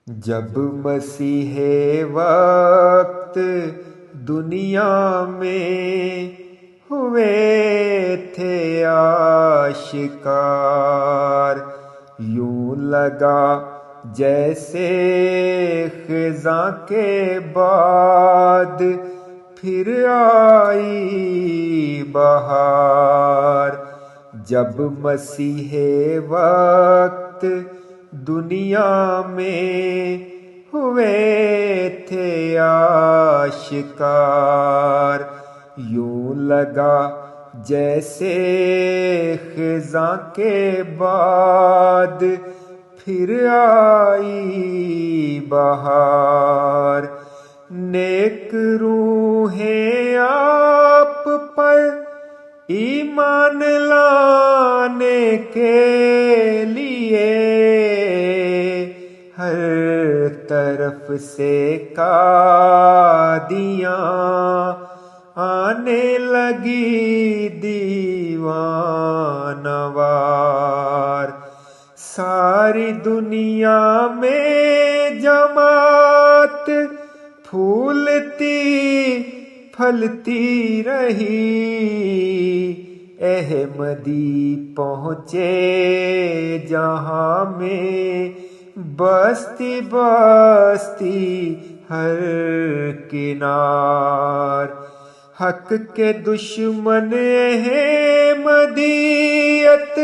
جب مسیح وقت دنیا میں ہوئے تھے آشکار، یوں لگا جیسے خزاں کے بعد پھر آئی بہار۔ جب مسیح وقت دنیا میں ہوئے تھے آشکار، یوں لگا جیسے خزاں کے بعد پھر آئی بہار۔ نیک روحیں آپ پر ایمان لانے کے لیے ہر طرف سے قادیاں آنے لگی دیوانہ وار۔ ساری دنیا میں جماعت پھولتی پھلتی رہی، احمدی پہنچے جہاں میں بستی بستی ہر کنار۔ حق کے دشمن احمدیت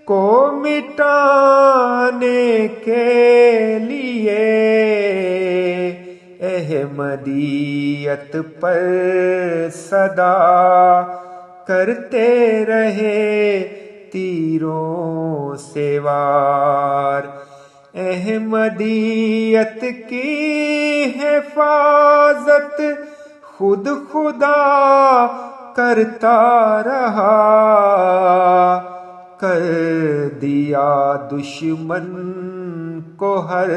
کو مٹانے کے لیے احمدیت پر صدا کرتے رہے تیروں سے وار۔ احمدیت کی حفاظت خود خدا کرتا رہا، کر دیا دشمن کو ہر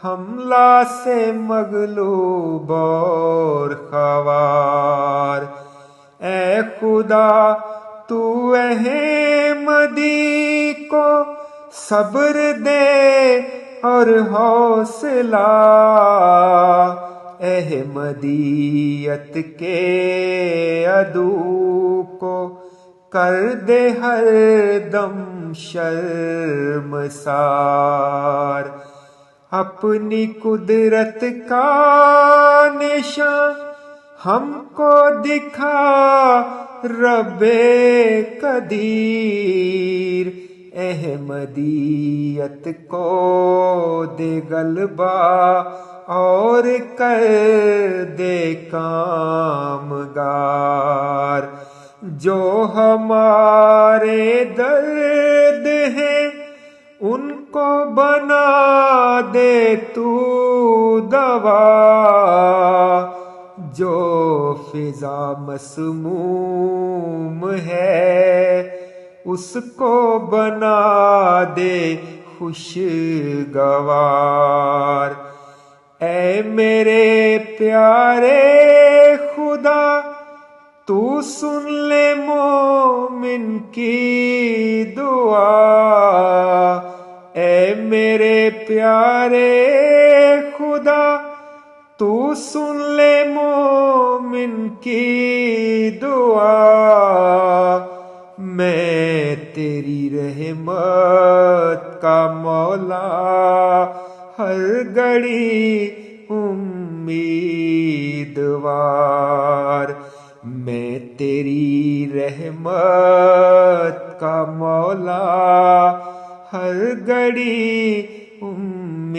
حملہ سے مغلوب اور خوار۔ اے خدا تو احمدی کو صبر دے اور حوصلہ، احمدیت کے عدو کو کر دے ہر دم شرمسار۔ اپنی قدرت کا نشان ہم کو دکھا رب قدیر، احمدیت کو دے غلبہ اور کر دے کامگار۔ جو ہمارے درد ہیں ان کو بنا دے تو دوا، جو فضا مسموم ہے اس کو بنا دے خوشگوار۔ اے میرے پیارے خدا تو سن لے مومن کی دعا، اے میرے پیارے خدا تو سن لے مومن کی دعا۔ میں تیری رحمت کا مولا ہر گھڑی امیدوار، میں تیری رحمت کا مولا ہر گھڑی امیدوار۔